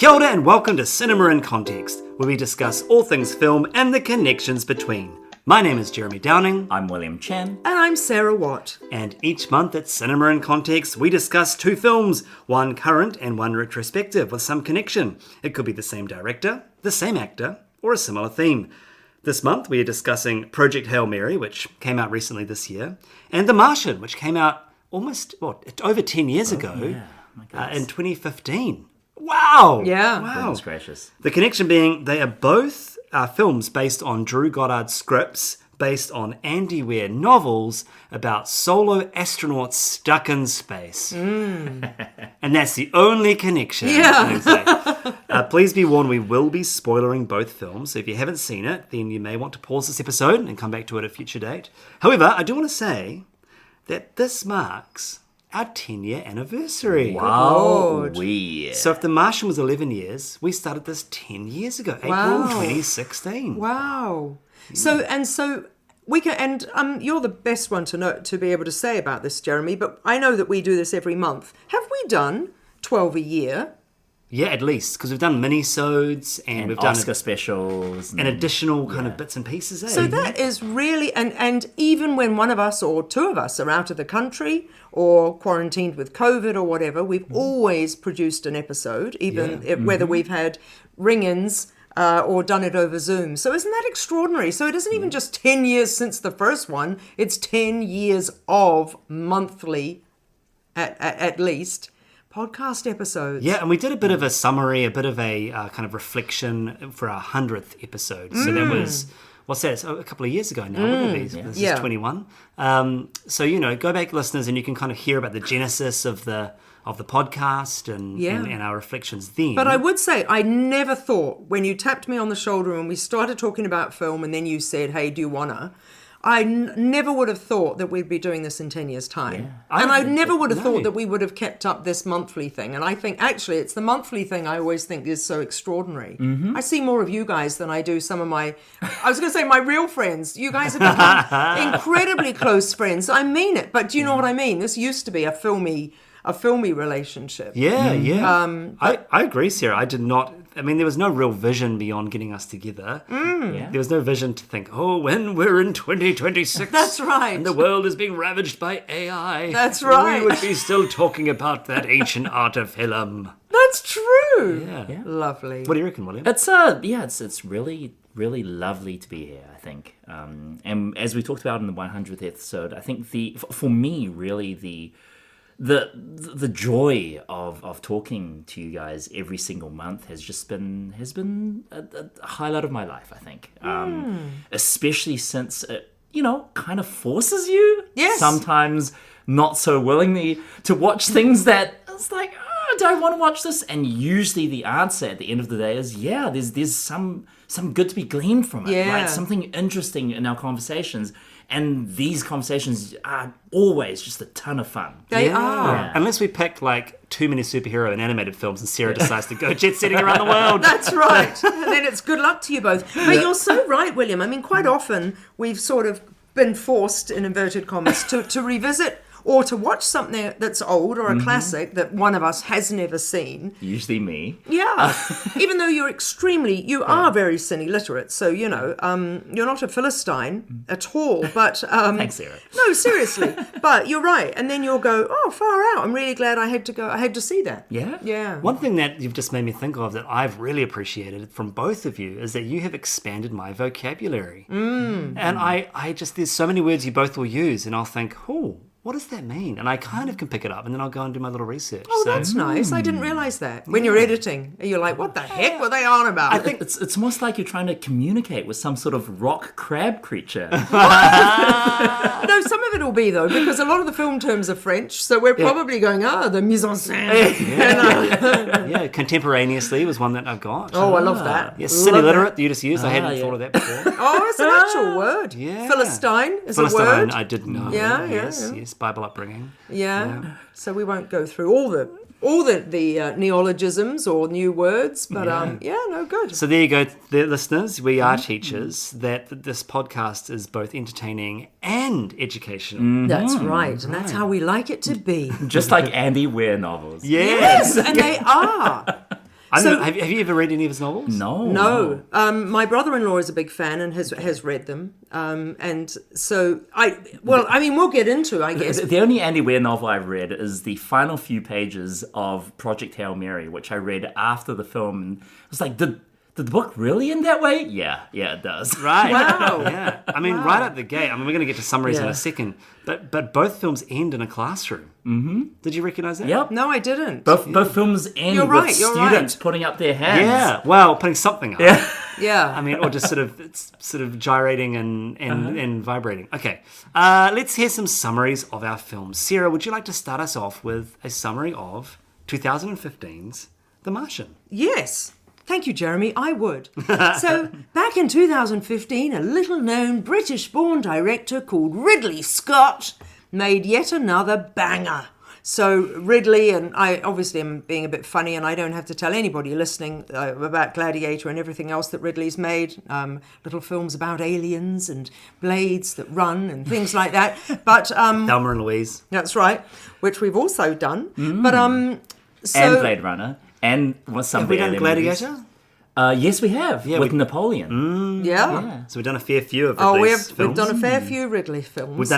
Kia ora and welcome to Cinema in Context, where we discuss all things film and the connections between. My name is Jeremy Downing. I'm William Chen. And I'm Sarah Watt. And each month at Cinema in Context, we discuss two films, one current and one retrospective with some connection. It could be the same director, the same actor, or a similar theme. This month we are discussing Project Hail Mary, which came out recently this year, and The Martian, which came out over 10 years ago, in 2015. Wow! Yeah. Wow. Goodness gracious. The connection being they are both films based on Drew Goddard scripts, based on Andy Weir novels about solo astronauts stuck in space. And that's the only connection. Yeah. Please be warned, we will be spoilering both films. So if you haven't seen it, then you may want to pause this episode and come back to it at a future date. However, I do want to say that this marks our 10-year anniversary. Wow. So if The Martian was 11 years, we started this 10 years ago, April 2016. Wow. So we can, and you're the best one to be able to say about this, Jeremy, but I know that we do this every month. Have we done 12 a year? Yeah, at least, because we've done mini-sodes and we've done Oscar specials. and additional kind of bits and pieces. So that is really, and even when one of us or two of us are out of the country or quarantined with COVID or whatever, we've always produced an episode, even whether we've had ring-ins or done it over Zoom. So isn't that extraordinary? So it isn't even just 10 years since the first one, it's 10 years of monthly, at least, podcast episodes. Yeah, and we did a bit of a summary, a bit of a kind of reflection for our 100th episode. So that was, what's that? It's a couple of years ago now. Wouldn't it be? This is 21. So, go back, listeners, and you can kind of hear about the genesis of the podcast and our reflections then. But I would say, I never thought, when you tapped me on the shoulder and we started talking about film and then you said, hey, do you wanna? I never would have thought that we'd be doing this in 10 years' time. Yeah. And I never would have thought that we would have kept up this monthly thing. And I think, actually, it's the monthly thing I always think is so extraordinary. I see more of you guys than I do some of my, I was going to say my real friends. You guys have become incredibly close friends. I mean it. But do you know what I mean? This used to be a filmy relationship. Yeah. I agree, Sarah. There was no real vision beyond getting us together. There was no vision to think, when we're in 2026. That's right. And the world is being ravaged by AI. That's right. We would be still talking about that ancient art of film. That's true. Yeah. Lovely. What do you reckon, William? It's really, really lovely to be here, I think. And as we talked about in the 100th episode, I think for me, really the joy of talking to you guys every single month has been a highlight of my life, I think. Especially since it, kind of forces you sometimes not so willingly to watch things that it's like, I don't want to watch this. And usually the answer at the end of the day is, there's some good to be gleaned from it, right? Something interesting in our conversations. And these conversations are always just a ton of fun. They are. Yeah. Unless we pick too many superhero and animated films and Sarah decides to go jet setting around the world. That's right. And then it's good luck to you both. But you're so right, William. I mean, quite often we've sort of been forced, in inverted commas, to revisit or to watch something that's old or a classic that one of us has never seen. Usually me. Yeah. Even though you are very cine literate, so, you're not a Philistine at all, but... Thanks, Sarah. No, seriously. But you're right. And then you'll go, far out. I'm really glad I had to see that. Yeah? Yeah. One thing that you've just made me think of that I've really appreciated from both of you is that you have expanded my vocabulary. And I just, there's so many words you both will use, and I'll think, what does that mean? And I kind of can pick it up, and then I'll go and do my little research. Oh, that's nice. I didn't realise that. When you're editing, you're like, what the heck were they on about? I think it's almost like you're trying to communicate with some sort of rock crab creature. No, some of it will be, though, because a lot of the film terms are French, so we're probably going, the mise en scène. Contemporaneously was one that I've got. Oh, I love that. Yes, cine literate that you just used. I hadn't thought of that before. Oh, it's an actual word. Yeah. Philistine is a word. I didn't know. Yeah. Yes, Bible upbringing. Yeah. So we won't go through all the neologisms or new words, but good. So there you go, listeners. We are teachers. That this podcast is both entertaining and educational. That's right, and that's how we like it to be. Just like Andy Weir novels. Yes, and they are. I don't know, have you ever read any of his novels? No. My brother-in-law is a big fan and has read them. And so we'll get into, I guess. The only Andy Weir novel I've read is the final few pages of Project Hail Mary, which I read after the film. And I was like, did the book really end that way? Yeah, it does. Right. Wow. Yeah. I mean, right at the gate. I mean, we're going to get to summaries in a second. But both films end in a classroom. Mm-hmm. Did you recognise that? Yep. No, I didn't. Both films end with students putting up their hands. Yeah. Well, putting something up. Yeah. I mean, or just sort of gyrating and vibrating. Okay. Let's hear some summaries of our films. Sarah, would you like to start us off with a summary of 2015's The Martian? Yes. Thank you, Jeremy. I would. So, back in 2015, a little-known British-born director called Ridley Scott made yet another banger. So, Ridley, and I obviously am being a bit funny, and I don't have to tell anybody listening about Gladiator and everything else that Ridley's made, little films about aliens and blades that run and things like that. But Thelma and Louise. That's right, which we've also done. But so, and Blade Runner. And some Have we done alien Gladiator? movies. Yes, we have. With Napoleon. yeah. So we've done a fair few of Oh, Ridley's we've films. done a fair few Ridley films. We've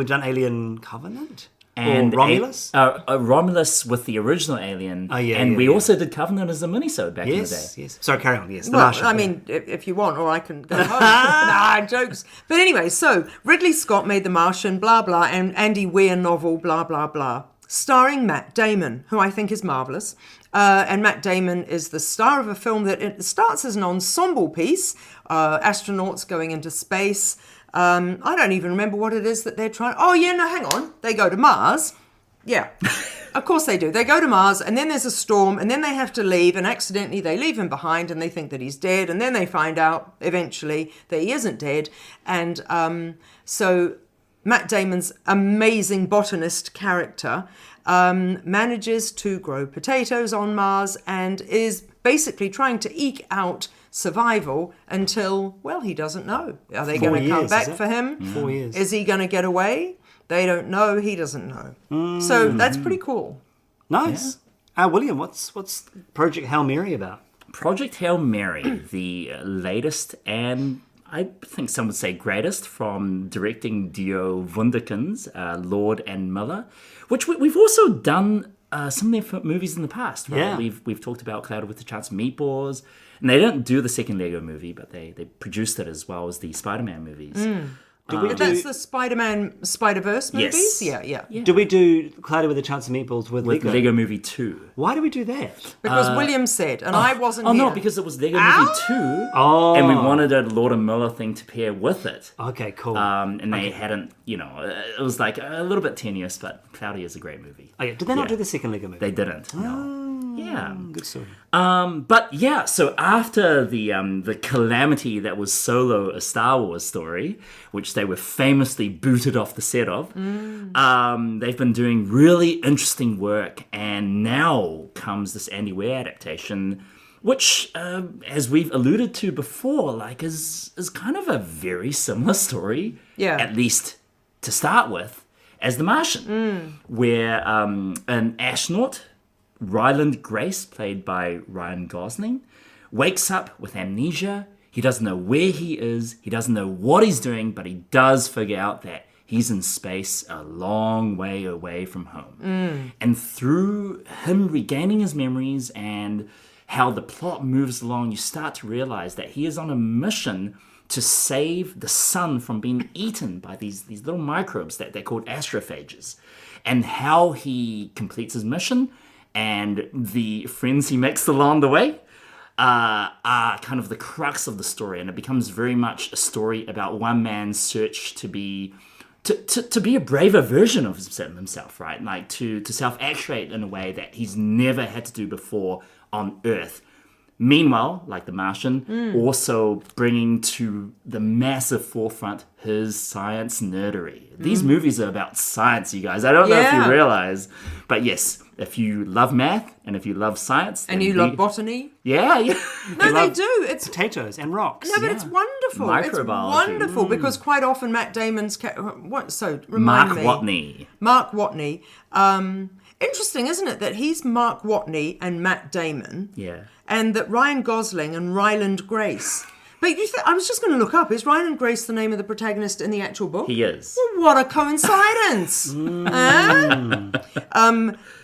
done Alien Covenant? And or Romulus? Romulus with the original Alien. And we also did Covenant as a minisode back in the day. Yes. Sorry, carry on. Yes, The Well, Martian. I mean, if you want, or I can go home. Nah, jokes. But anyway, so Ridley Scott made The Martian, blah, blah, and Andy Weir novel, blah, blah, blah, starring Matt Damon, who I think is marvellous. And Matt Damon is the star of a film that it starts as an ensemble piece, astronauts going into space. I don't even remember what it is that they're trying. Oh, yeah, no, hang on. They go to Mars. Yeah, of course they do. They go to Mars, and then there's a storm, and then they have to leave, and accidentally they leave him behind, and they think that he's dead, and then they find out eventually that he isn't dead. And so Matt Damon's amazing botanist character manages to grow potatoes on Mars and is basically trying to eke out survival until, well, he doesn't know. Are they going to come back for him? 4 years. Is he going to get away? They don't know. He doesn't know. So that's pretty cool. Nice. William, what's Project Hail Mary about? Project Hail Mary, the latest and I think some would say greatest from directing duo Wunderkinds, Lord and Miller, which we've also done some of their movies in the past. Right? Yeah. We've talked about Clouded with the Chance of Meatballs, and they didn't do the second Lego movie, but they produced it as well as the Spider-Man movies. That's the Spider-Man Spider-Verse movies? Yes. Yeah. Do we do Cloudy with a Chance of Meatballs with With Lego? Lego Movie 2. Why do we do that? Because William said, and I wasn't Oh, here. no, because it was Lego Movie 2, and we wanted a Lord and Miller thing to pair with it. Okay, cool. And they hadn't, it was like a little bit tenuous, but Cloudy is a great movie. Okay, did they not do the second Lego movie? They didn't, no. Yeah. Good story. But yeah, so after the calamity that was Solo, a Star Wars story, which they were famously booted off the set of, they've been doing really interesting work, and now comes this Andy Weir adaptation, which, as we've alluded to before, is kind of a very similar story, at least to start with, as The Martian, where an astronaut, Ryland Grace, played by Ryan Gosling, wakes up with amnesia. He doesn't know where he is. He doesn't know what he's doing, but he does figure out that he's in space a long way away from home. And through him regaining his memories and how the plot moves along, you start to realize that he is on a mission to save the sun from being eaten by these little microbes that they're called astrophages. And how he completes his mission and the friends he makes along the way are kind of the crux of the story, and it becomes very much a story about one man's search to be a braver version of himself, right? Like to self-actuate in a way that he's never had to do before on Earth. Meanwhile, like The Martian, also bringing to the massive forefront his science nerdery. These movies are about science, you guys. I don't know if you realize, but yes, if you love math and if you love science, and you love botany. Yeah. No, they do. It's potatoes and rocks. No, but it's wonderful. It's Microbiology. wonderful because quite often Matt Damon's Mark Watney. Watney Interesting, isn't it, that he's Mark Watney and Matt Damon, Yeah. and that Ryan Gosling and Ryland Grace. But I was just going to look up, is Ryland Grace the name of the protagonist in the actual book? He is. Well, what a coincidence!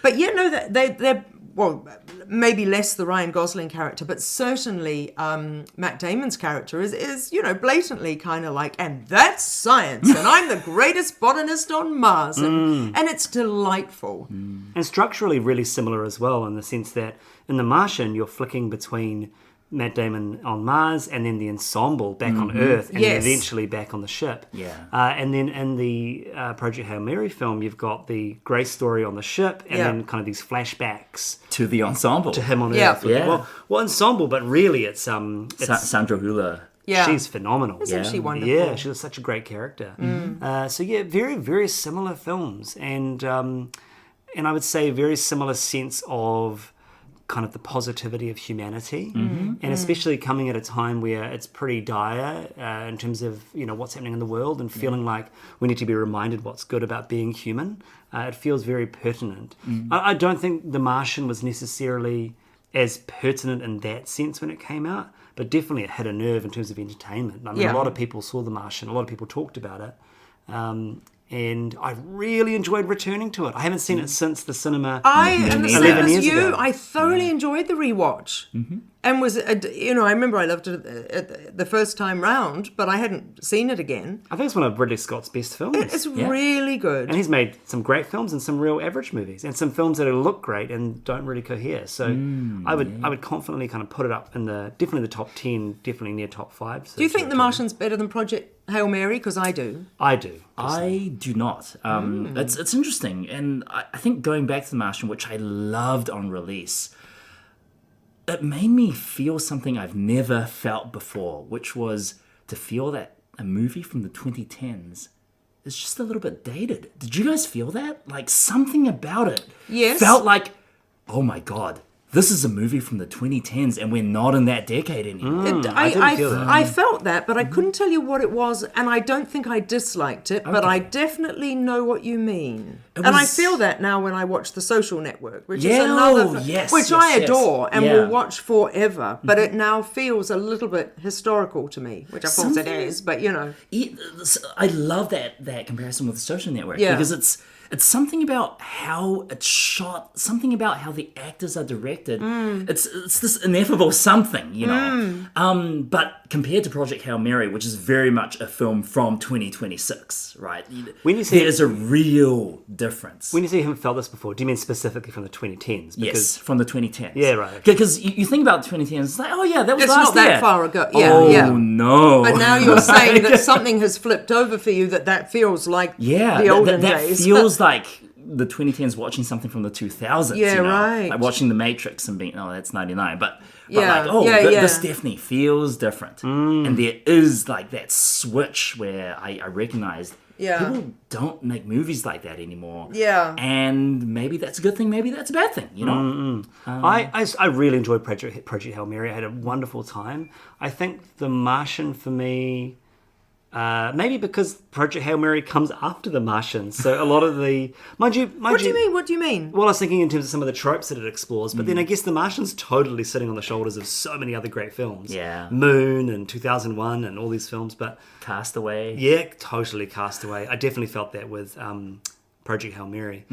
But yeah, no, they're well, maybe less the Ryan Gosling character, but certainly Matt Damon's character is blatantly kind of like, and that's science, and I'm the greatest botanist on Mars, and it's delightful. And structurally really similar as well, in the sense that in The Martian, you're flicking between Matt Damon on Mars and then the ensemble back on Earth, and then eventually back on the ship. Yeah. And then in the Project Hail Mary film, you've got the Grace story on the ship, and then kind of these flashbacks To the ensemble. to him on Yeah. Earth. Yeah. Well, ensemble, but really it's Sandra Hüller. Yeah. she's phenomenal. Isn't she wonderful? Yeah, she was such a great character. So yeah, very, very similar films, and I would say very similar sense of kind of the positivity of humanity, and especially coming at a time where it's pretty dire in terms of what's happening in the world, and feeling like we need to be reminded what's good about being human. It feels very pertinent. I don't think The Martian was necessarily as pertinent in that sense when it came out, but definitely it hit a nerve in terms of entertainment. I mean, a lot of people saw The Martian, a lot of people talked about it. And I really enjoyed returning to it. I haven't seen it since the cinema. I am the same 11 as years you. ago. I thoroughly enjoyed the rewatch, and was I remember I loved it the first time round, but I hadn't seen it again. I think it's one of Ridley Scott's best films. It's really good. And he's made some great films and some real average movies, and some films that look great and don't really cohere. So I would confidently kind of put it up in definitely the top 10, definitely near top 5. So Do you think The Martian's better than Project Hail Mary? Because I do. I do. I do not. It's interesting, and I think going back to The Martian, which I loved on release, it made me feel something I've never felt before, which was to feel that a movie from the 2010s is just a little bit dated. Did you guys feel that? Like, something about it felt like, oh my God, this is a movie from the 2010s, and we're not in that decade anymore. I felt that, but I couldn't tell you what it was, and I don't think I disliked it, but I definitely know what you mean. And I feel that now when I watch The Social Network, which is another which I adore and will watch forever, but it now feels a little bit historical to me, which of course it is, but I love that comparison with The Social Network, because it's something about how it's shot, something about how the actors are directed. It's this ineffable something, But compared to Project Hail Mary, which is very much a film from 2026, right? There's a real difference. When you say you haven't felt this before, do you mean specifically from the 2010s? Yes, from the 2010s. Yeah, right. Because you think about the 2010s, it's like, oh yeah, that was it's last not year. that far ago. No. But now you're saying that something has flipped over for you, that feels like the olden days. That feels like the 2010s watching something from the 2000s. Yeah, right. Like watching The Matrix and being, that's 99. But Yeah, this definitely feels different. And there is like that switch where I recognized people don't make movies like that anymore. Yeah. And maybe that's a good thing, maybe that's a bad thing, I really enjoyed Project Hail Mary. I had a wonderful time. I think The Martian for me, maybe because Project Hail Mary comes after The Martian, so a lot of the What do you mean? Well, I was thinking in terms of some of the tropes that it explores, but then I guess The Martian's totally sitting on the shoulders of so many other great films. Yeah. Moon and 2001 and all these films, but Castaway. yeah, totally Castaway. I definitely felt that with Project Hail Mary.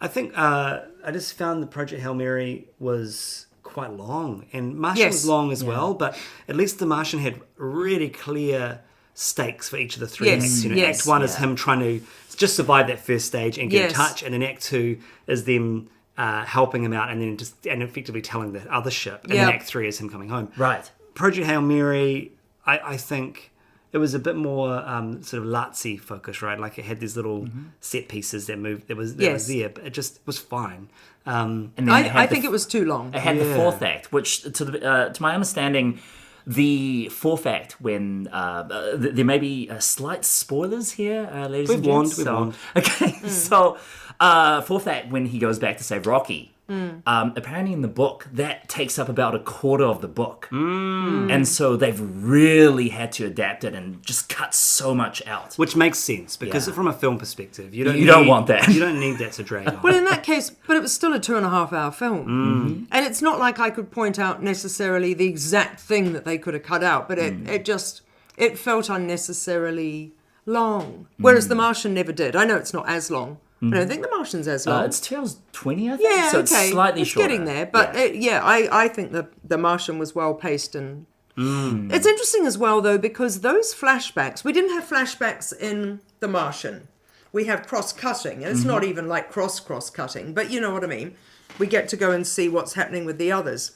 I think I just found the Project Hail Mary was quite long, and Martian was long as well, but at least The Martian had really clear stakes for each of the three acts. Act 1 is him trying to just survive that first stage and get in touch, and then Act 2 is them helping him out, and then and effectively telling the other ship, and then Act 3 is him coming home. Right. Project Hail Mary, I think it was a bit more sort of Lazzi focused, right? Like it had these little set pieces that moved. That was there, but it just was fine. And then I think it was too long. It had the fourth act, which to my understanding, the fourth act, when there may be slight spoilers here, ladies and gents. We've warned. Okay, so fourth act, when he goes back to save Rocky, Apparently in the book, that takes up about a quarter of the book. And so they've really had to adapt it and just cut so much out. Which makes sense, because from a film perspective, you don't want that. You don't need that to drag on. Well, in that case, but it was still a 2.5-hour film. And it's not like I could point out necessarily the exact thing that they could have cut out, but it felt unnecessarily long. Whereas The Martian never did. I know it's not as long. I don't think The Martian's as long. It's 2020, I think. Yeah, so okay. It's slightly it's shorter. getting there. But I think the Martian was well paced. And it's interesting as well, though, because those flashbacks, we didn't have flashbacks in The Martian. We have cross-cutting, and it's not even like cross-cutting, but you know what I mean. We get to go and see what's happening with the others.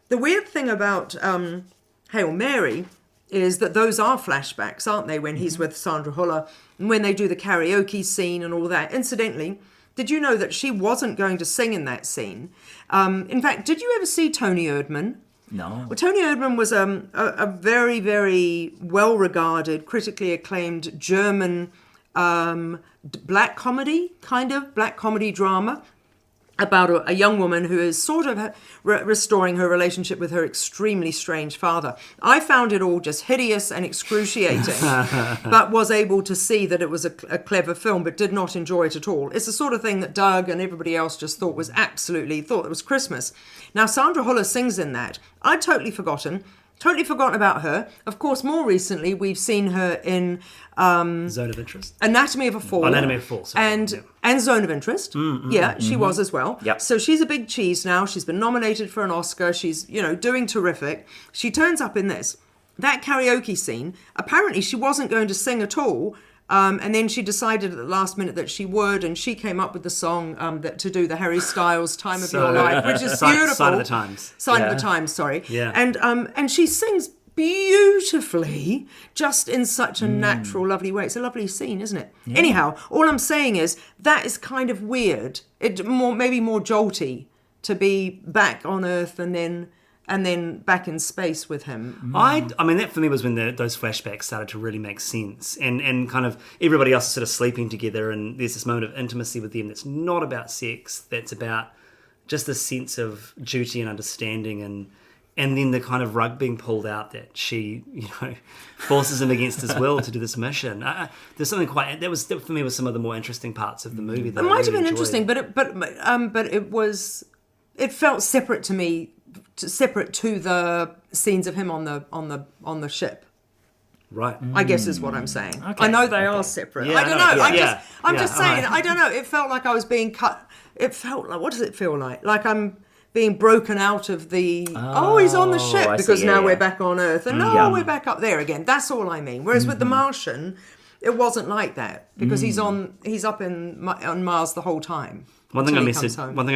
The weird thing about Hail Mary is that those are flashbacks, aren't they, when he's with Sandra Huller, and when they do the karaoke scene and all that. Incidentally, did you know that she wasn't going to sing in that scene? In fact, did you ever see Tony Erdmann? No. Well, Tony Erdmann was a very, very well-regarded, critically acclaimed German black comedy drama about a young woman who is sort of restoring her relationship with her extremely strange father. I found it all just hideous and excruciating, but was able to see that it was a clever film, but did not enjoy it at all. It's the sort of thing that Doug and everybody else just thought it was Christmas. Now, Sandra Huller sings in that. I'd totally forgotten about her. Of course, more recently, we've seen her in Zone of Interest. Anatomy of a Fall. Sorry. And Zone of Interest. She was as well. Yep. So she's a big cheese now. She's been nominated for an Oscar. She's, doing terrific. She turns up in this. That karaoke scene, apparently she wasn't going to sing at all. And then she decided at the last minute that she would, and she came up with the song to do the Harry Styles "Time of Your Life," which is beautiful. Sign of the Times. Sign of the Times. Sorry. Yeah. And she sings beautifully, just in such a natural, lovely way. It's a lovely scene, isn't it? Yeah. Anyhow, all I'm saying is that is kind of weird. Maybe more jolty to be back on Earth and then back in space with him. I mean, that for me was when those flashbacks started to really make sense, and kind of everybody else is sort of sleeping together, and there's this moment of intimacy with them that's not about sex, that's about just this sense of duty and understanding, and then the kind of rug being pulled out that she, forces him against his will to do this mission. There's something that for me was some of the more interesting parts of the movie. That it might have been interesting, but it felt separate to me. Separate to the scenes of him on the ship, right? I guess is what I'm saying. Okay. I know they are separate. Yeah, I don't know. I'm just saying. Right. I don't know. It felt like I was being cut. It felt like, what does it feel like? Like I'm being broken out of the. He's on the ship because now we're back on Earth, and we're back up there again. That's all I mean. Whereas with The Martian, it wasn't like that because he's up on Mars the whole time. One thing I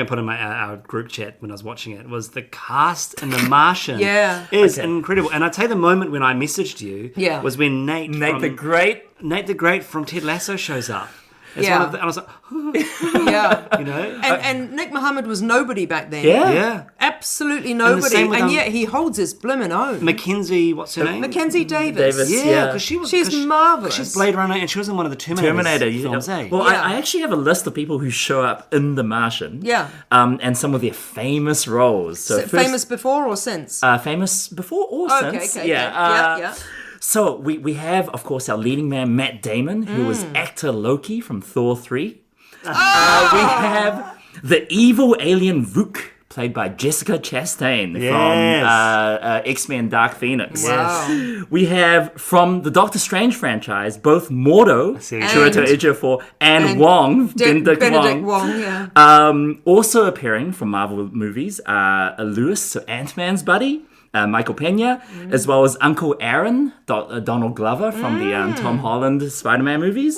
put in our group chat when I was watching it was the cast in The Martian is incredible. And I tell you, the moment when I messaged you was when Nate the Great from Ted Lasso shows up. And I was like, And Nick Mohammed was nobody back then. Yeah. Absolutely nobody. And yet he holds his blimmin' own. Mackenzie, what's her name? Mackenzie Davis. Yeah, because she's marvellous. She's Blade Runner, and she was in one of the Terminator films, eh? Well, I actually have a list of people who show up in The Martian. Yeah. And some of their famous roles. So famous before or since? Famous before or since. Okay. Yeah. So we have, of course, our leading man, Matt Damon, who was actor Loki from Thor 3. We have the evil alien Vuk, played by Jessica Chastain from X-Men Dark Phoenix. Wow. We have, from the Doctor Strange franchise, both Mordo, Chiwetel Ejiofor, and Wong, Benedict Wong. Also appearing from Marvel movies, Lewis, so Ant-Man's buddy, Michael Pena, as well as Uncle Aaron, Donald Glover from the Tom Holland Spider-Man movies.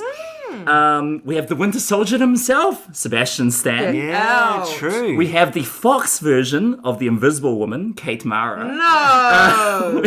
We have the Winter Soldier himself, Sebastian Stan. Yeah, true. We have the Fox version of the Invisible Woman, Kate Mara. No!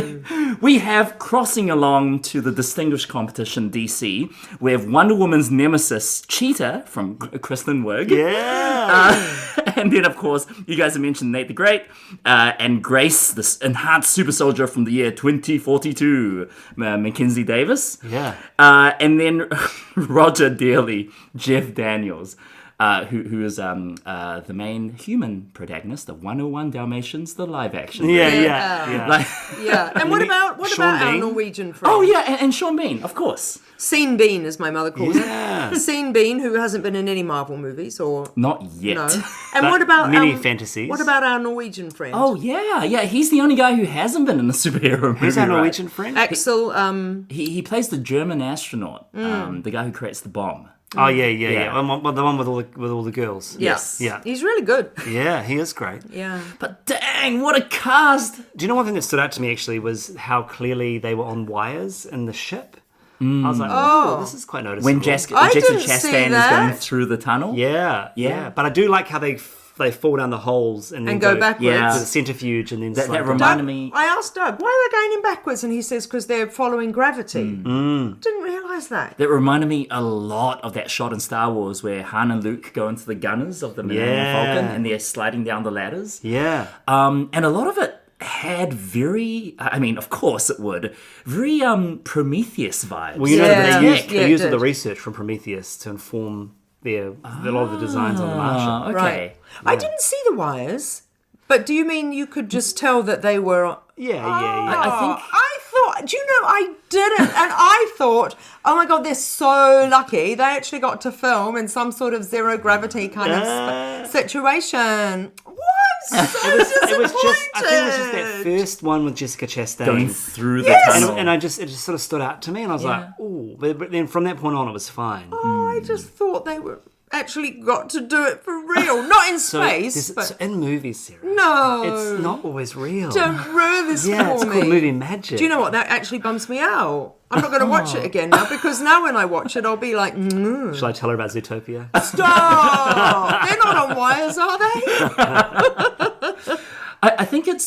We have, crossing along to the distinguished competition DC, we have Wonder Woman's nemesis, Cheetah, from Kristen Wiig. Yeah! And then, of course, you guys have mentioned Nate the Great, and Grace, this enhanced super soldier from the year 2042, Mackenzie Davis. Yeah. And then Roger Dearly, Jeff Daniels. who is the main human protagonist of 101 Dalmatians, the live action. Yeah. Like, Yeah. And what about our Bean? Norwegian friend? oh yeah, and Sean Bean, of course. Sean Bean, as my mother calls Yeah. him. Sean Bean, who hasn't been in any Marvel movies or Not yet. no. And But what about many fantasies. What about our Norwegian friend? Oh yeah. He's the only guy who hasn't been in a superhero movie. Who's our right? Norwegian friend? Axel. He plays the German astronaut, the guy who creates the bomb. Oh yeah. Yeah. The one with all the girls. Yes. Yeah. He's really good. Yeah, he is great. Yeah. But dang, what a cast! Do you know one thing that stood out to me actually was how clearly they were on wires in the ship? I was like, oh, this is quite noticeable. When Jessica I Chastain didn't is see going that. through the tunnel. Yeah. But I do like how they fall down the holes and then And go backwards. Yeah. to the centrifuge and then That slide down. reminded me. I asked Doug, why are they going in backwards? And he says, because they're following gravity. Didn't realise that. That reminded me a lot of that shot in Star Wars where Han and Luke go into the gunners of the Millennium Yeah. Falcon and they're sliding down the ladders. Yeah. And a lot of it had very, I mean, of course it would, very Prometheus vibes. Well, you know, Yeah. they used, Yeah, they it used all the research from Prometheus to inform a lot of the designs on the Martian. Okay. Right. I didn't see the wires, but do you mean you could just tell that they were... Yeah. I think I thought, do you know, I didn't. And I thought, oh my God, they're so lucky. They actually got to film in some sort of zero gravity kind of situation. What? I'm so disappointed. It was just, I think it was just that first one with Jessica Chastain. going through the Yes. tunnel. And it just sort of stood out to me, and I was like, "Ooh!" But then from that point on, it was fine. Oh, I just thought they were actually got to do it for real. Not in space, but... So in movies, Sarah, No. it's not always real. Don't ruin this Yeah, for it's me. called movie magic. Do you know what? That actually bumps me out. I'm not going to watch it again now because now when I watch it, I'll be like, Shall I tell her about Zootopia? stop! They're not on wires, are they? I think it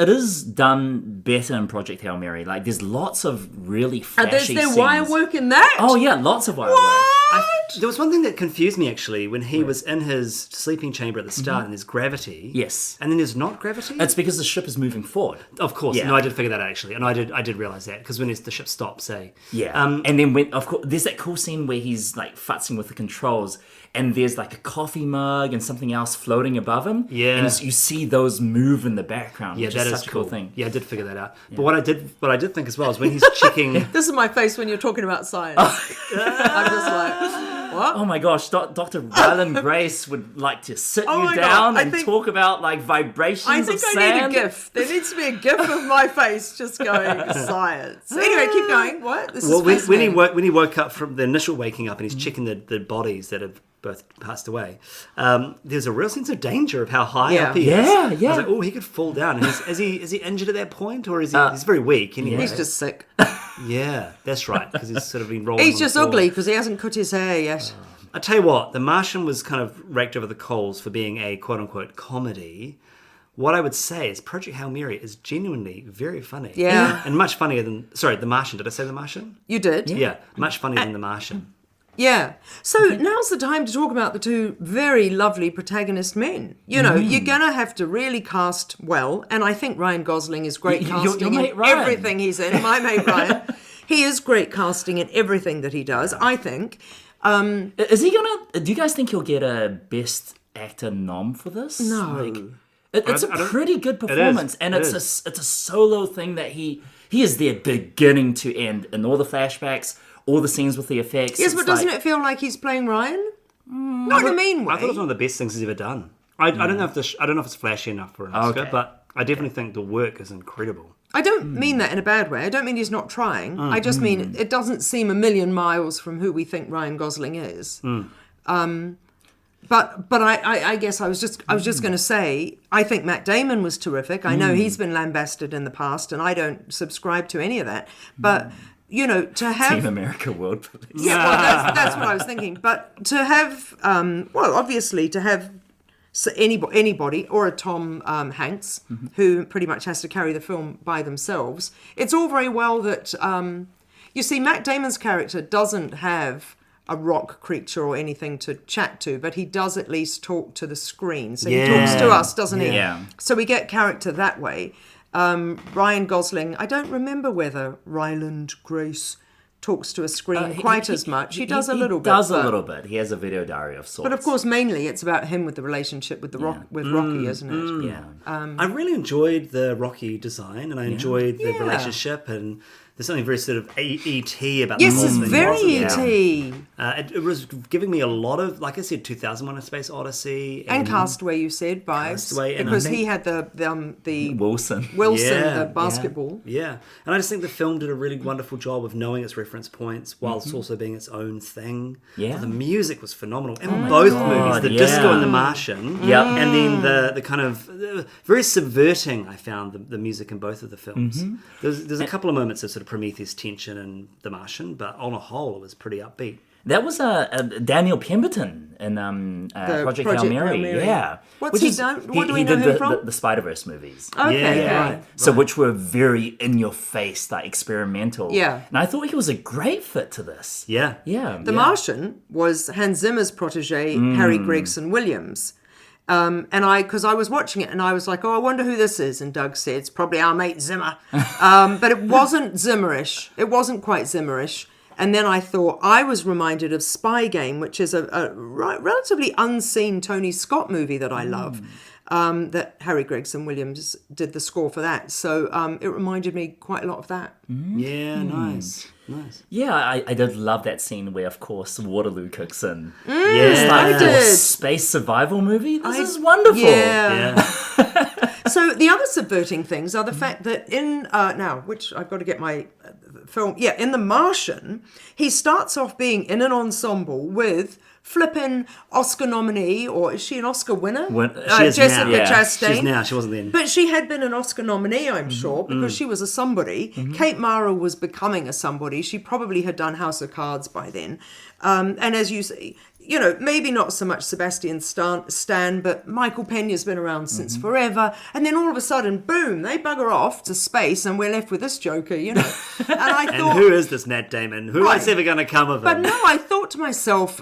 is done better in Project Hail Mary. Like, there's lots of really flashy There's their scenes. wire work in that? Oh yeah, lots of wire work. What? There was one thing that confused me actually when he was in his sleeping chamber at the start, and there's gravity. Yes. And then there's not gravity. It's because the ship is moving forward. Of course. Yeah. No, I did figure that out actually, and I did realize that because when the ship stops, Yeah. and then when, of course, there's that cool scene where he's like futzing with the controls, and there's like a coffee mug and something else floating above him. Yeah. And you see those move in the background. yeah, which that is is such a cool. cool thing. Yeah, I did figure that out. But what I did think as well is when he's checking. This is my face when you're talking about science. I'm just like, what? Oh my gosh, Dr. Ryland Grace would like to sit Oh you my God, down I and think- talk about like vibrations I think of I sand. need a GIF. There needs to be a GIF of my face just going science. Anyway, keep going. What? This Well, is when he fascinating. when he woke up from the initial waking up and he's checking the bodies that have both passed away, there's a real sense of danger of how high Yeah. up he is. Yeah, I yeah. was like, oh, he could fall down. And is he injured at that point, or is he? He's very weak anyway. He's just sick. Yeah, that's right, because he's sort of been rolling. He's on the just floor. ugly because he hasn't cut his hair yet. I tell you what, The Martian was kind of raked over the coals for being a quote-unquote comedy. What I would say is Project Hail Mary is genuinely very funny. Yeah. And much funnier than... Sorry, The Martian. Did I say The Martian? You did? Yeah, much funnier than The Martian. Yeah. So now's the time to talk about the two very lovely protagonist men. You know, you're going to have to really cast well, and I think Ryan Gosling is great Your casting mate in Ryan. everything he's in. My mate Ryan. He is great casting in everything that he does, I think. Is he gonna? Do you guys think he'll get a Best Actor nom for this? No. It's a I don't- pretty good performance, and It it's a solo thing that he is there beginning to end in all the flashbacks, all the scenes with the effects. Yes, It's but doesn't like- it feel like he's playing Ryan? Not in a mean way. I thought it was one of the best things he's ever done. I don't know if I don't know if it's flashy enough for an Oscar, Okay. but I definitely think the work is incredible. I don't mean that in a bad way. I don't mean he's not trying. I just mean it doesn't seem a million miles from who we think Ryan Gosling is. But I guess I was just going to say I think Matt Damon was terrific. I know he's been lambasted in the past, and I don't subscribe to any of that. But you know, to have Team America World Police. yeah, well, that's what I was thinking. But to have, well, obviously to have anybody or a Tom Hanks who pretty much has to carry the film by themselves, it's all very well that, you see, Matt Damon's character doesn't have a rock creature or anything to chat to, but he does at least talk to the screen. So he talks to us, doesn't he? Yeah. So we get character that way. Ryan Gosling, I don't remember whether Ryland Grace talks to a screen quite as much. He does a little bit. Does a little bit. He has a video diary of sorts. But of course, mainly it's about him with the relationship with Rocky, isn't it? Yeah. I really enjoyed the Rocky design, and I enjoyed the relationship, and there's something very sort of E.T. about Yes, the it's whole thing, very wasn't it? E.T. It was giving me a lot of, like I said, 2001: A Space Odyssey And Castaway, you said, vibes. Castaway, and because I think- he had the Wilson. Yeah, the basketball. Yeah, and I just think the film did a really wonderful job of knowing its reference points whilst also being its own thing. Yeah. The music was phenomenal in both movies, the disco and the Martian. Yep. And then the kind of very subverting, I found, the music in both of the films. There's a couple of moments of sort of Prometheus tension in The Martian, but on a whole it was pretty upbeat. That was Daniel Pemberton in Project Hail Mary. Yeah. What's he done? What do we he know did him the, from? the Spider-Verse movies. Okay, Yeah. right. So which were very in your face, like experimental. Yeah. And I thought he was a great fit to this. Yeah. Yeah. The Martian was Hans Zimmer's protege, Harry Gregson Williams. Because I was watching it and I was like, oh, I wonder who this is. And Doug said, it's probably our mate Zimmer. But it wasn't Zimmerish. It wasn't quite Zimmerish. And then I thought, I was reminded of Spy Game, which is a relatively unseen Tony Scott movie that I love. That Harry Gregson Williams did the score for that. So it reminded me quite a lot of that. Yeah, nice. Yeah, I did love that scene where, of course, Waterloo kicks in. Yeah, I did. Space survival movie. This is wonderful. Yeah. Yeah. So the other subverting things are the fact that in now, which I've got to get my film. Yeah, in The Martian, he starts off being in an ensemble with flippin' Oscar nominee, or is she an Oscar winner? She is Jessica now. Yeah. Chastain. She's now. She wasn't then. But she had been an Oscar nominee, I'm sure, because she was a somebody. Kate Mara was becoming a somebody. She probably had done House of Cards by then. And as you say, you know, maybe not so much Sebastian Stan, but Michael Peña's been around since forever. And then all of a sudden, boom, they bugger off to space and we're left with this joker, you know. And I thought, And who is this Matt Damon? Who Right. is ever going to come of but him? no, I thought to myself,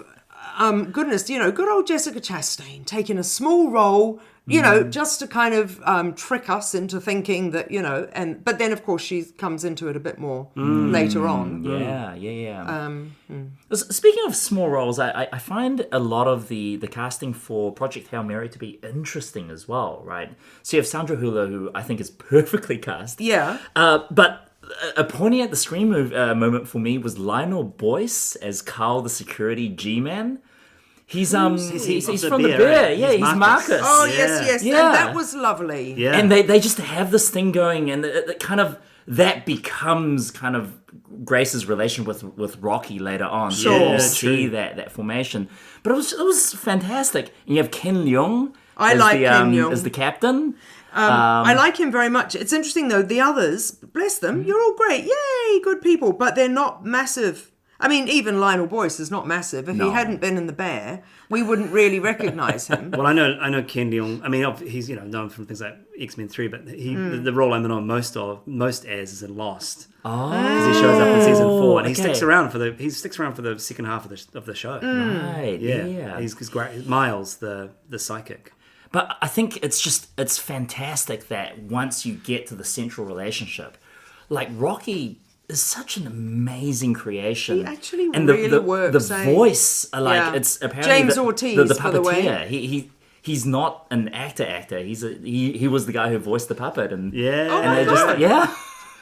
goodness, you know, good old Jessica Chastain taking a small role, you know, just to kind of trick us into thinking that, you know, but then of course she comes into it a bit more later on. Yeah. Speaking of small roles, I find a lot of the casting for Project Hail Mary to be interesting as well, right? So you have Sandra Hüller, who I think is perfectly cast. Yeah. But a pointing at the screen moment for me was Lionel Boyce as Carl, the security G-man. He's from the Bear. Yeah, he's Marcus. Oh, Yeah. yes. Yeah. And that was lovely. Yeah. And they just have this thing going, and it kind of that becomes kind of Grace's relation with Rocky later on. Sure. You Yeah, see true. that formation, but it was fantastic. And you have Ken Leung. I like Ken Leung. as the captain. I like him very much. It's interesting, though, the others, bless them, you're all great. Yay, good people. But they're not massive. I mean, even Lionel Boyce is not massive. If he hadn't been in The Bear, we wouldn't really recognise him. Well, I know Ken Leung. I mean, he's known from things like X-Men 3, but the role I'm known most as is in Lost. Because he shows up in season 4, and he sticks around for the second half of the show. Right. Yeah. He's great. Miles, the psychic. But I think it's fantastic that once you get to the central relationship, like Rocky is such an amazing creation. He actually and really works. The voice, it's apparently James Ortiz, the by the way. puppeteer. He's not an actor. He was the guy who voiced the puppet, and Yeah. Oh and my they God.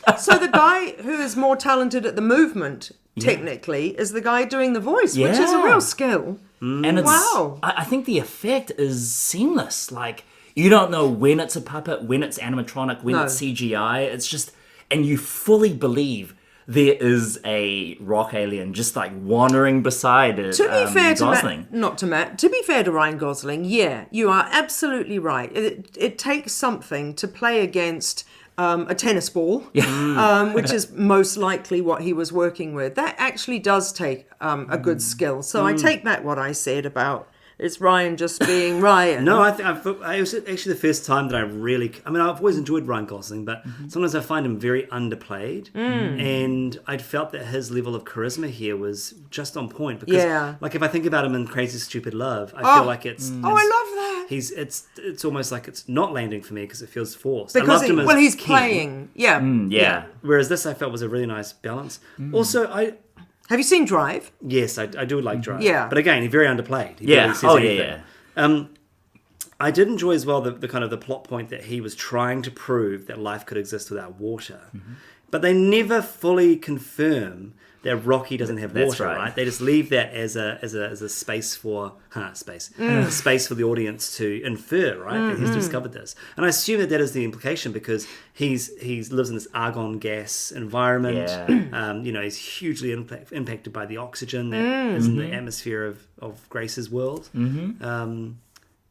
just So the guy who is more talented at the movement, technically, is the guy doing the voice, which is a Yeah. real skill. And it's, Wow. I think the effect is seamless. Like, you don't know when it's a puppet, when it's animatronic, when No. it's CGI. It's just, and you fully believe there is a rock alien just like wandering beside it. To be fair to Gosling. to be fair to Ryan Gosling, yeah, you are absolutely right. It takes something to play against a tennis ball, which is most likely what he was working with. That actually does take a good skill. So I take back what I said about it's Ryan just being Ryan. No, I was actually the first time that I've always enjoyed Ryan Gosling, but sometimes I find him very underplayed. And I'd felt that his level of charisma here was just on point. Because, like, if I think about him in Crazy Stupid Love, I feel like it's... Oh, I love that. It's almost like it's not landing for me because it feels forced. Because I loved him as he's Ken. playing. Yeah. Yeah. Whereas this I felt was a really nice balance. Also, Have you seen Drive? Yes, I do like Drive. Yeah. But again, he's very underplayed. He Yeah. barely says Oh, anything. yeah. I did enjoy as well the kind of the plot point that he was trying to prove that life could exist without water. Mm-hmm. But they never fully confirm that Rocky doesn't have That's water, right. right? They just leave that as a space for a space for the audience to infer, right? That he's discovered this, and I assume that is the implication because he lives in this argon gas environment. Yeah. He's hugely impacted by the oxygen that is in the atmosphere of Grace's world.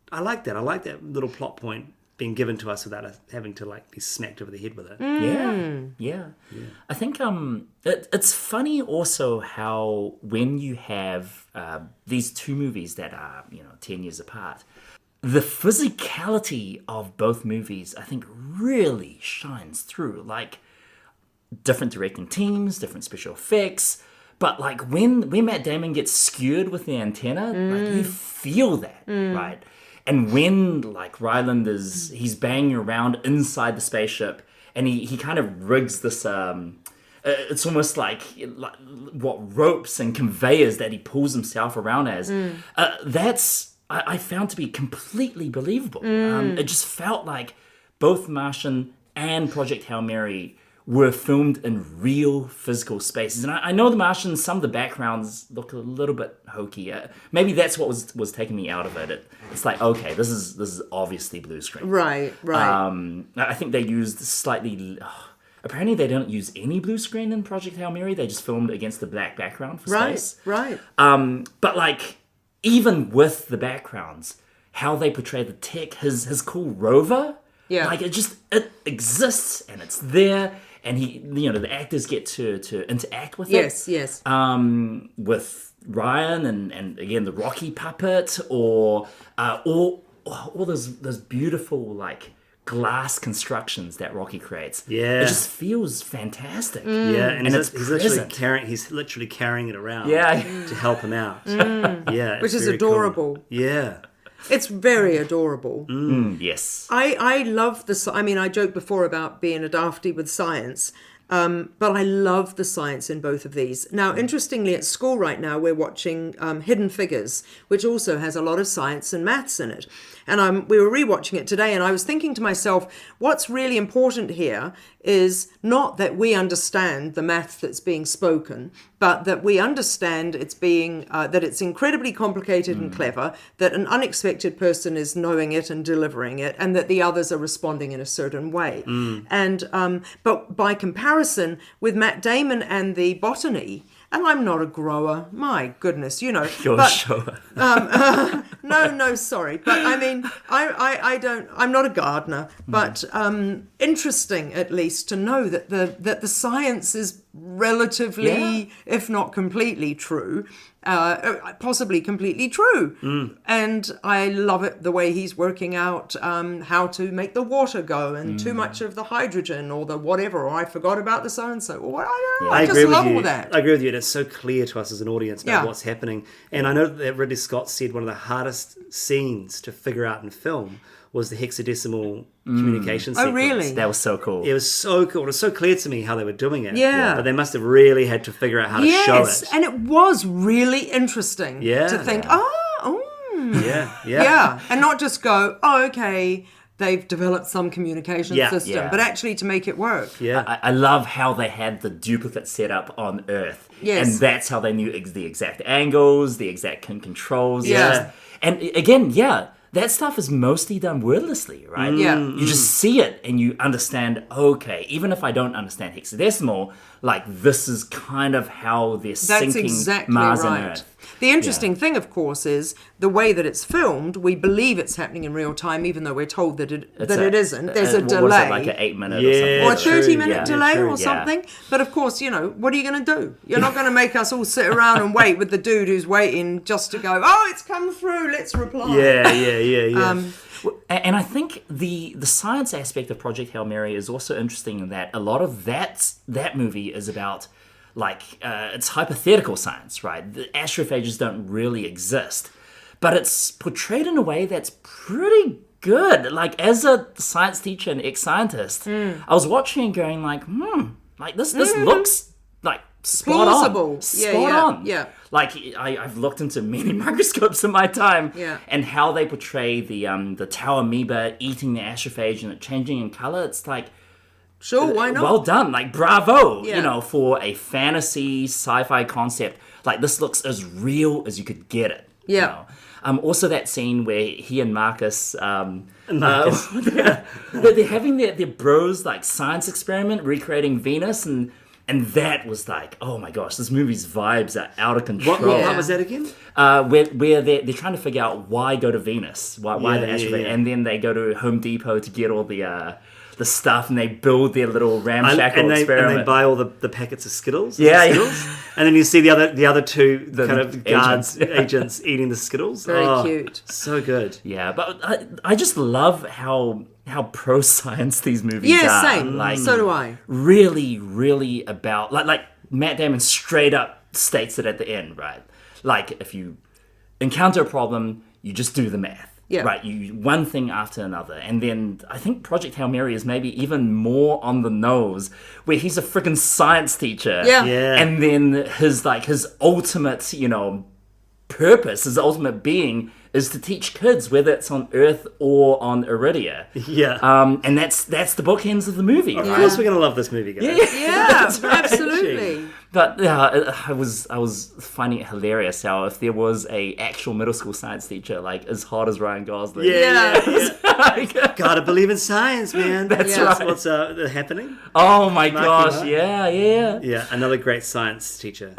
I like that. I like that little plot point being given to us without us having to like be smacked over the head with it. Yeah. I think it's funny also how when you have these two movies that are 10 years apart, the physicality of both movies I think really shines through. Like different directing teams, different special effects. But like when Matt Damon gets skewered with the antenna, like you feel that, right? And when like Ryland he's banging around inside the spaceship and he kind of rigs this, it's almost like what ropes and conveyors that he pulls himself around as. That's, I found to be completely believable. It just felt like both Martian and Project Hail Mary were filmed in real physical spaces. And I know the Martian, some of the backgrounds look a little bit hokey. Maybe that's what was taking me out of it. It's like, okay, this is obviously blue screen. Right. I think they used slightly... apparently they don't use any blue screen in Project Hail Mary. They just filmed against the black background for space. Right. But like, even with the backgrounds, how they portray the tech, his cool rover... Yeah. Like it exists and it's there, and the actors get to interact with it. Yes. With Ryan and again the Rocky puppet or all those beautiful like glass constructions that Rocky creates. Yeah. It just feels fantastic. Yeah, and it's he's literally carrying it around. Yeah. To help him out. Yeah, Which is very cool. adorable. Yeah. It's very adorable. Yes. I love I joked before about being a dafty with science, but I love the science in both of these. Now, interestingly, at school right now, we're watching Hidden Figures, which also has a lot of science and maths in it. And we were rewatching it today, and I was thinking to myself, what's really important here is not that we understand the maths that's being spoken, but that we understand it's being that it's incredibly complicated and clever, that an unexpected person is knowing it and delivering it, and that the others are responding in a certain way. And but by comparison with Matt Damon and the botany. And I'm not a grower, my goodness, You're but, sure. No, sorry. But I mean, I'm not a gardener, but interesting at least to know that the science is relatively, if not completely true, possibly completely true. And I love it the way he's working out how to make the water go and too much of the hydrogen or the whatever, or I forgot about the so-and-so. Or I don't know, I just love all that. I agree with you. It's so clear to us as an audience about what's happening. And I know that Ridley Scott said one of the hardest scenes to figure out in film was the hexadecimal communication sequence. Oh, really? That was so cool. It was so cool. It was so clear to me how they were doing it. Yeah. But they must have really had to figure out how to show it. And it was really interesting to think, yeah. And not just go, okay, they've developed some communication system, but actually to make it work. Yeah. I love how they had the duplicate set up on Earth. Yes. And that's how they knew the exact angles, the exact controls. Yeah. And again, that stuff is mostly done wordlessly, right? Yeah. You just see it and you understand, okay, even if I don't understand hexadecimal, like this is kind of how they're syncing exactly Mars right. and Earth. The interesting thing, of course, is the way that it's filmed. We believe it's happening in real time, even though we're told that it isn't. There's a delay. What was it, like an 8-minute or something? Or a true. 30-minute delay true, or something. But of course, what are you going to do? You're not going to make us all sit around and wait with the dude who's waiting just to go, oh, it's come through, let's reply. Yeah. And I think the science aspect of Project Hail Mary is also interesting in that a lot of that movie is about, like, it's hypothetical science, right? The astrophages don't really exist. But it's portrayed in a way that's pretty good. Like, as a science teacher and ex-scientist, I was watching and going like, like, this looks, like, plausible. Spot on. Yeah. Like I've looked into many microscopes in my time, Yeah. and how they portray the tau amoeba eating the astrophage and it changing in color. It's like, Sure, why not? well done, like bravo, Yeah. for a fantasy sci-fi concept. Like this looks as real as you could get it. Yeah. Also that scene where he and Marcus, Marcus. they're having their bros like science experiment recreating Venus, and that was like, oh my gosh, this movie's vibes are out of control. What Yeah. was that again? Where they're trying to figure out why go to Venus, why the astrophage, yeah. and then they go to Home Depot to get all the stuff, and they build their little ramshackle experiment. And they buy all the packets of Skittles. Yeah, yeah. Skittles. And then you see the other two kind of agents. guards, agents eating the Skittles. Very Oh, cute. So good. Yeah, but I just love how pro science these movies Yeah, are. same. Like, So do I. really, really about like Matt Damon straight up states it at the end, right? Like if you encounter a problem, you just do the math. Yeah. Right, you one thing after another. And then I think Project Hail Mary is maybe even more on the nose, where he's a freaking science teacher. Yeah. Yeah. And then his ultimate, purpose, his ultimate being is to teach kids, whether it's on Earth or on Iridia. Yeah. And that's the bookends of the movie. Of Right? course we're going to love this movie, guys. Yeah, absolutely. But I was finding it hilarious how if there was a actual middle school science teacher like as hot as Ryan Gosling, Yeah. like, Gotta believe in science, man. That's right. What's happening? oh my Marky gosh, Mark. yeah. Yeah, another great science teacher.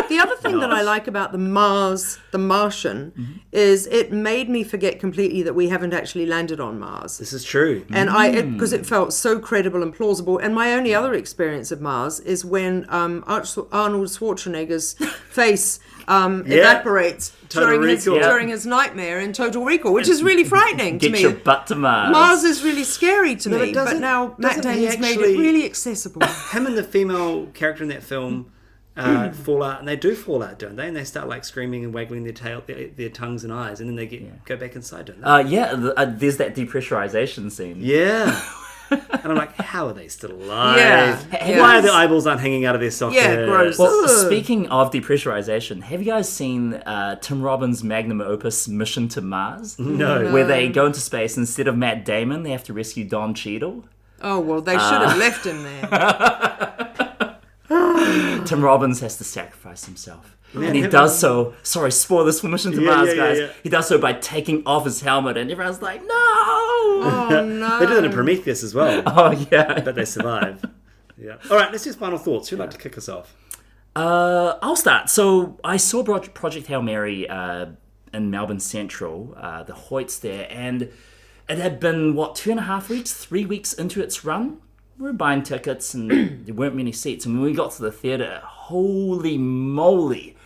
The other thing that I like about the Martian, is it made me forget completely that we haven't actually landed on Mars. This is true. And because it felt so credible and plausible. And my only other experience of Mars is when Arnold Schwarzenegger's face evaporates Total Recall. during his nightmare in Total Recall, which is really frightening to Get me. your butt to Mars. Mars is really scary to No, me, but but now Matt doesn't he Damon's made actually- it really accessible. Him and the female character in that film fall out, and they do fall out, don't they? And they start like screaming and waggling their tail, their tongues and eyes, and then they go back inside, don't they? There's that depressurization scene. Yeah. And I'm like, how are they still alive? Yeah. Why are their eyeballs aren't hanging out of their sockets? Yeah, gross. Well, Ugh. speaking of depressurization, have you guys seen Tim Robbins' magnum opus Mission to Mars? No. Where they go into space, instead of Matt Damon, they have to rescue Don Cheadle. Oh, well, they should have left him there. Tim Robbins has to sacrifice himself. Man, and he have does I- so. Sorry, spoilers for Mission to Yeah, Mars, yeah, guys. yeah. He does so by taking off his helmet, and everyone's like, no! Oh, no. They did that in Prometheus as well, Oh, yeah. but they survive. Yeah. All right, let's do final thoughts. Who'd like to kick us off? I'll start. So I saw Project Hail Mary in Melbourne Central, the Hoyts there, and it had been, 2.5 weeks, 3 weeks into its run. We were buying tickets and there weren't many seats. And when we got to the theatre, holy moly,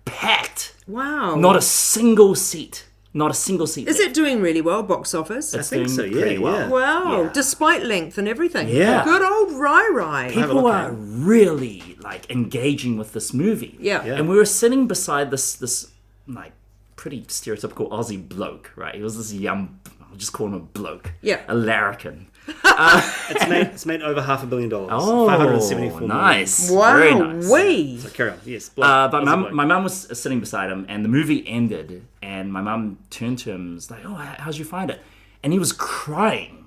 packed. Wow. Not a single seat. Not a single seat. Is it doing really well, box office? It's think doing so, yeah, pretty well. yeah. Wow, Yeah. despite length and everything. Yeah. Good old Rai. Have a People look are at it. really like engaging with this movie. Yeah. Yeah. And we were sitting beside this like pretty stereotypical Aussie bloke, right? He was this young, I'll just call him a bloke. Yeah. A larrikin. It's made over $500 million. Oh, 574 million. nice. Wow, Very nice. wee. So carry on. Yes. But Aussie my bloke. mum was sitting beside him, and the movie ended, and my mum turned to him and was like, "Oh, how'd you find it?" And he was crying.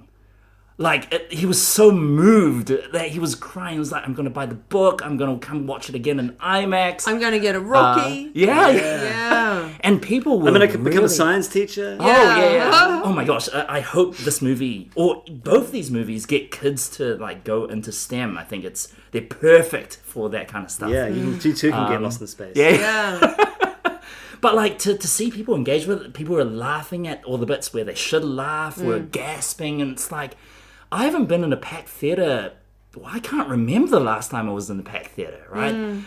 Like, he was so moved that he was crying. He was like, I'm going to buy the book. I'm going to come watch it again in IMAX. I'm going to get a Rocky. Yeah. Yeah. And people were I'm going to become really- a science teacher. Oh, yeah. Oh, my gosh. I hope this movie, or both these movies, get kids to, like, go into STEM. I think they're perfect for that kind of stuff. Yeah, you too can get lost in space. Yeah. Yeah. But, like, to see people engage with it, people were laughing at all the bits where they should laugh, were gasping, and it's like, I haven't been in a packed theatre. Well, I can't remember the last time I was in a packed theatre, right?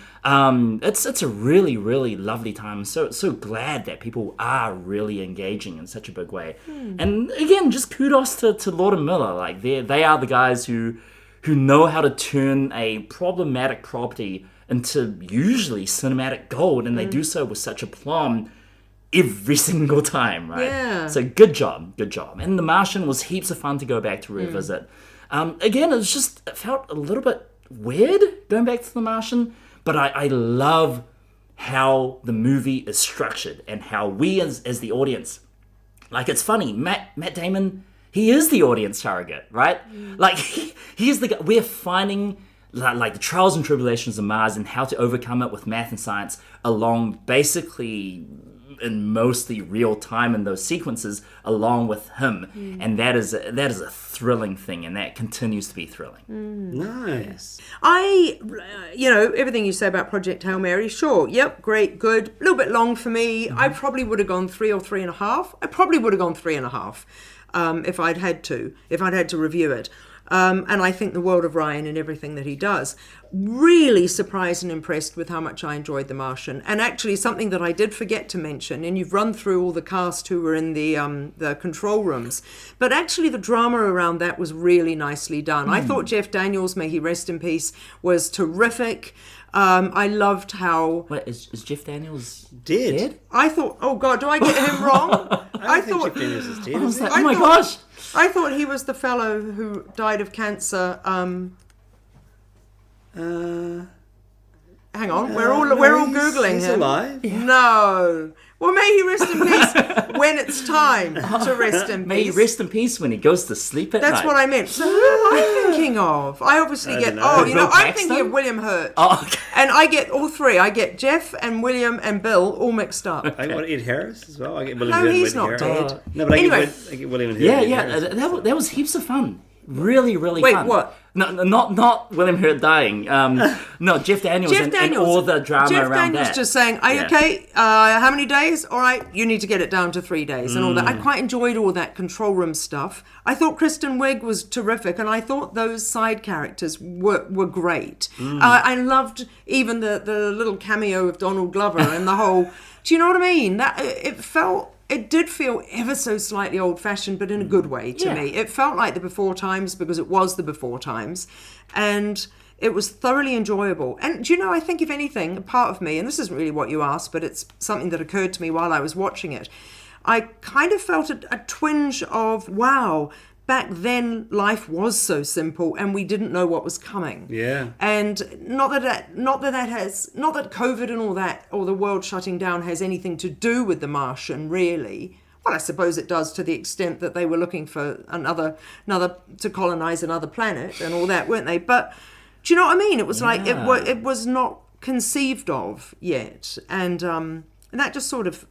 It's a really, really lovely time. I'm so glad that people are really engaging in such a big way. And again, just kudos to Lord and Miller. Like they are the guys who know how to turn a problematic property into usually cinematic gold, and they do so with such aplomb every single time, right? Yeah. So good job. And The Martian was heaps of fun to go back to revisit. Again, it felt a little bit weird going back to The Martian, but I love how the movie is structured and how we as the audience, like, it's funny, Matt Damon, he is the audience target, right? Like, he's the guy. We're finding like the trials and tribulations of Mars and how to overcome it with math and science along basically in mostly real time in those sequences along with him. And that is a thrilling thing, and that continues to be thrilling. Nice. Everything you say about Project Hail Mary, sure, yep, great, good. A little bit long for me. I probably would have gone 3 or 3.5. I probably would have gone 3.5 if I'd had to review it. And I think the world of Ryan and everything that he does. Really surprised and impressed with how much I enjoyed The Martian. And actually something that I did forget to mention, and you've run through all the cast who were in the control rooms, but actually the drama around that was really nicely done. I thought Jeff Daniels, may he rest in peace, was terrific. I loved how... Wait, is Jeff Daniels dead? I thought, oh God, do I get him wrong? I thought Jeff Daniels is dead. I was like, oh my gosh! I thought he was the fellow who died of cancer. Hang on, we're all googling he's him. Alive. No. Well, may he rest in peace when it's time to rest in peace. May he rest in peace when he goes to sleep at night. That's what I meant. So who am I thinking of? I obviously get. Oh, Bill I'm Paxton? thinking of William Hurt. Oh, okay. And I get all three. I get Jeff and William and Bill all mixed up. I got Ed Harris as well. I get William No, Hurt and he's Ed not Harris. dead. No, but Anyway. I get William Hurt. Yeah, and Ed yeah, Harris. that was heaps of fun. Really, really Wait, fun. what? No, not William Hurt dying. No, Jeff Daniels, and all the drama Jeff around Daniels that. just saying, are you okay? How many days? All right, you need to get it down to 3 days and all that. I quite enjoyed all that control room stuff. I thought Kristen Wiig was terrific, and I thought those side characters were great. I loved even the little cameo of Donald Glover and the whole... Do you know what I mean? It did feel ever so slightly old-fashioned, but in a good way to me. It felt like the before times because it was the before times. And it was thoroughly enjoyable. And do you know, I think if anything, a part of me, and this isn't really what you asked, but it's something that occurred to me while I was watching it, I kind of felt a twinge of, wow, back then life was so simple and we didn't know what was coming. Yeah. And not that COVID and all that, or the world shutting down has anything to do with The Martian, really. Well, I suppose it does, to the extent that they were looking for another to colonize another planet and all that, weren't they? But do you know what I mean? It was like it was not conceived of yet, and that just sort of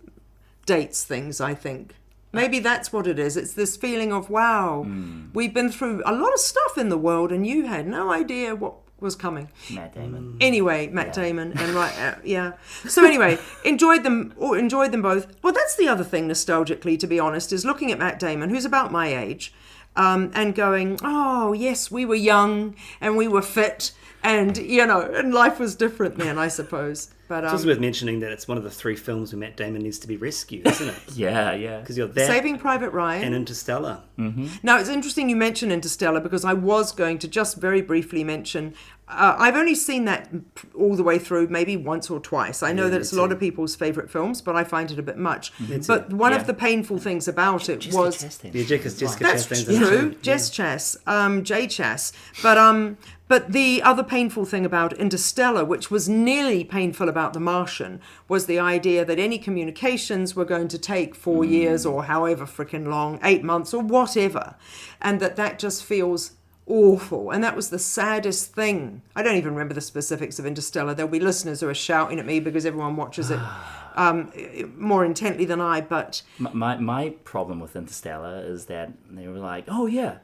dates things, I think. Maybe that's what it is. It's this feeling of, wow, we've been through a lot of stuff in the world and you had no idea what was coming. Matt Damon. Anyway, Matt Damon, and yeah. So anyway, enjoyed them both. Well, that's the other thing, nostalgically, to be honest, is looking at Matt Damon, who's about my age, and going, oh, yes, we were young and we were fit and, and life was different then, I suppose. But, it's also worth mentioning that it's one of the 3 films where Matt Damon needs to be rescued, isn't it? Yeah. Because you're that Saving Private Ryan and Interstellar. Mm-hmm. Now, it's interesting you mention Interstellar, because I was going to just very briefly mention, I've only seen that all the way through, maybe once or twice. I know that it's a lot of people's favourite films, but I find it a bit much. But one of the painful things about it was... Jessica That's Chastain's true. Jess Chas, Jay Chas. But the other painful thing about Interstellar, which was nearly painful about The Martian, was the idea that any communications were going to take 4 years or however freaking long, 8 months or whatever. And that just feels awful. And that was the saddest thing. I don't even remember the specifics of Interstellar. There'll be listeners who are shouting at me because everyone watches it more intently than I, but... My problem with Interstellar is that they were like, oh yeah,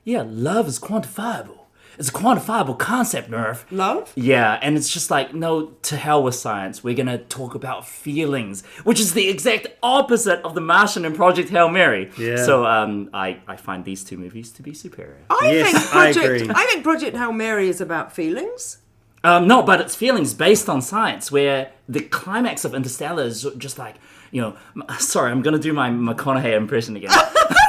love is quantifiable. It's a quantifiable concept, Nerf. Love? Yeah, and it's just like, no, to hell with science. We're going to talk about feelings, which is the exact opposite of The Martian and Project Hail Mary. Yeah. So I find these 2 movies to be superior. I agree. I think Project Hail Mary is about feelings. No, but it's feelings based on science, where the climax of Interstellar is just like, sorry, I'm going to do my McConaughey impression again.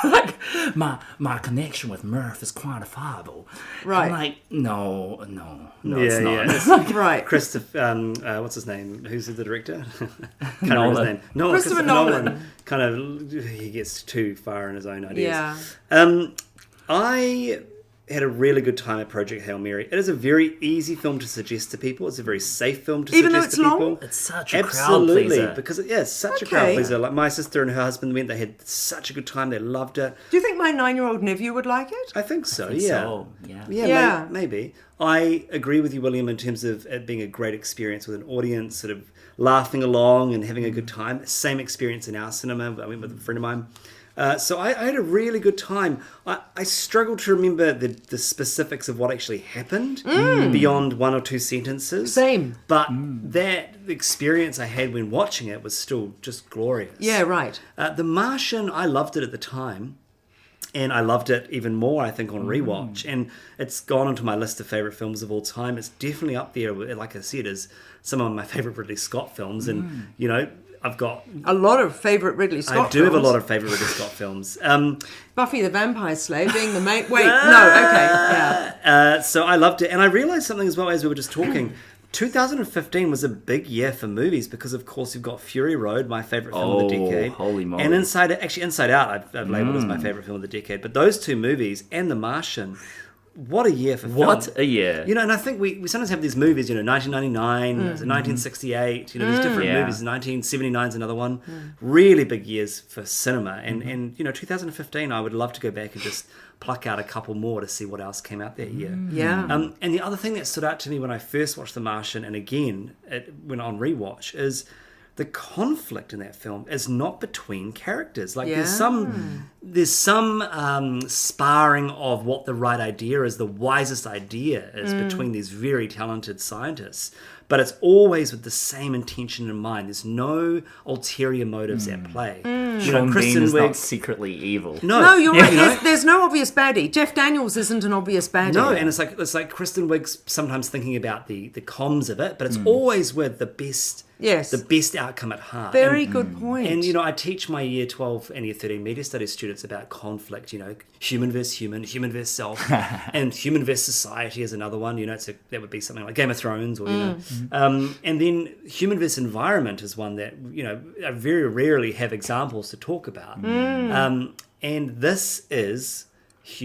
Like, my connection with Murph is quantifiable. Right. I'm like, no, it's not. It's Right. Christopher, what's his name? Who's the director? Can't remember Nolan. his name. No, Christopher Nolan. Kind of, he gets too far in his own ideas. Yeah. I had a really good time at Project Hail Mary. It is a very easy film to suggest to people. It's a very safe film to Even though suggest it's to people. long? It's such a crowd Absolutely, pleaser. because it's such a crowd Okay. pleaser. Like my sister and her husband went, they had such a good time. They loved it. Do you think my 9-year-old nephew would like it? I think so. think yeah. so, yeah. Yeah. Maybe. I agree with you, William, in terms of it being a great experience with an audience, sort of laughing along and having a good time. Same experience in our cinema. I went with a friend of mine. So I had a really good time. I struggle to remember the specifics of what actually happened beyond one or two sentences. Same. But that experience I had when watching it was still just glorious. Yeah, right. The Martian, I loved it at the time. And I loved it even more, I think, on rewatch. And it's gone onto my list of favourite films of all time. It's definitely up there, like I said, as some of my favourite Ridley Scott films. And, you know, I've got... A lot of favourite Ridley Scott I do have a films. lot of favourite Ridley Scott films. Buffy the Vampire Slayer being the main... Wait, no, okay, yeah. So I loved it. And I realised something as well as we were just talking. 2015 was a big year for movies because, of course, you've got Fury Road, my favourite film of the decade. Holy moly. And Inside Out, I've labelled as my favourite film of the decade. But those two movies and The Martian, what a year for film. What a year. You know, and I think we sometimes have these movies, 1999, 1968, there's different Yeah. movies. 1979 is another one. Really big years for cinema. And 2015, I would love to go back and just pluck out a couple more to see what else came out that year. Yeah. And the other thing that stood out to me when I first watched The Martian, and again, when on rewatch, is the conflict in that film is not between characters. Like there's some sparring of what the right idea is, the wisest idea is between these very talented scientists. But it's always with the same intention in mind. There's no ulterior motives at play. Sean Bean is Wiig- not secretly evil. No, you're right. you know? There's no obvious baddie. Jeff Daniels isn't an obvious baddie. No, and it's like Kristen Wiig's sometimes thinking about the comms of it, but it's always with the best Yes. the best outcome at heart. Very And- good point. And, I teach my year 12 and year 13 media studies students about conflict, human versus human versus self, and human versus society is another one. That would be something like Game of Thrones, or, and then human versus environment is one that, I very rarely have examples to talk about. And this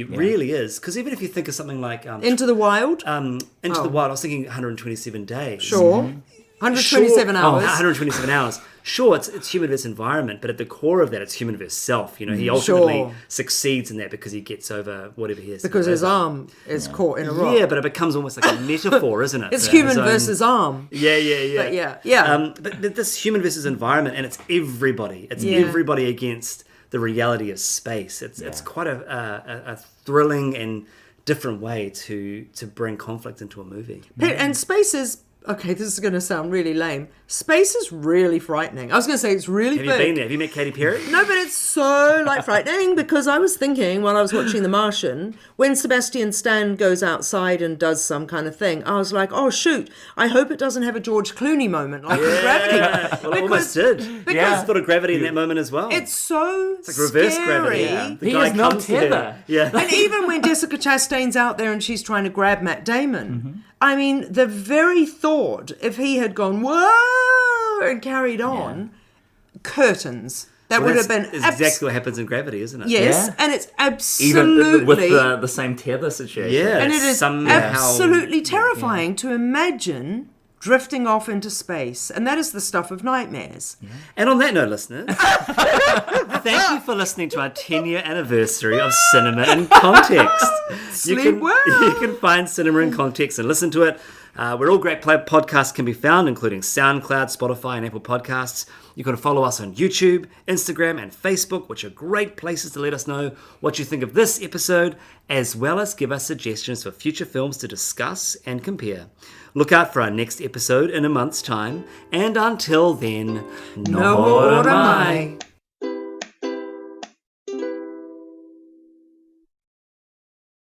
really is, because even if you think of something like Into the Wild? Into the Wild, I was thinking 127 days. Sure. 127 Sure. hours. 127 hours. Sure, it's human versus environment, but at the core of that, it's human versus self. He ultimately Sure. succeeds in that because he gets over whatever he has. to Because get his over. arm is caught in a rock. Yeah, but it becomes almost like a metaphor, isn't it? It's for human his own- versus arm. Yeah. But yeah. But this human versus environment, and it's everybody. It's Yeah. everybody against the reality of space. It's quite a thrilling and different way to bring conflict into a movie. And space is... Okay, this is going to sound really lame. Space is really frightening. I was going to say it's really Have big. you been there? Have you met Katy Perry? No, but it's so frightening, because I was thinking while I was watching The Martian, when Sebastian Stan goes outside and does some kind of thing, I was like, oh shoot, I hope it doesn't have a George Clooney moment like with Gravity. Well, it almost did. because I thought of gravity in that moment as well. It's so like reverse scary. gravity. Yeah. The He guy is not comes to her. tether. Yeah. And even when Jessica Chastain's out there and she's trying to grab Matt Damon, I mean, the very thought, if he had gone, whoa, and carried on, curtains. That would have been... That's exactly what happens in Gravity, isn't it? Yes, Yeah. and it's Even absolutely... with the same tether situation. Yeah. and it is somehow- absolutely terrifying to imagine drifting off into space. And that is the stuff of nightmares. And on that note, listeners, thank you for listening to our 10-year anniversary of Cinema in Context. Sleep well. You can find Cinema in Context and listen to it where all great podcasts can be found, including SoundCloud, Spotify, and Apple Podcasts. You can follow us on YouTube, Instagram, and Facebook, which are great places to let us know what you think of this episode, as well as give us suggestions for future films to discuss and compare. Look out for our next episode in a month's time, and until then, No more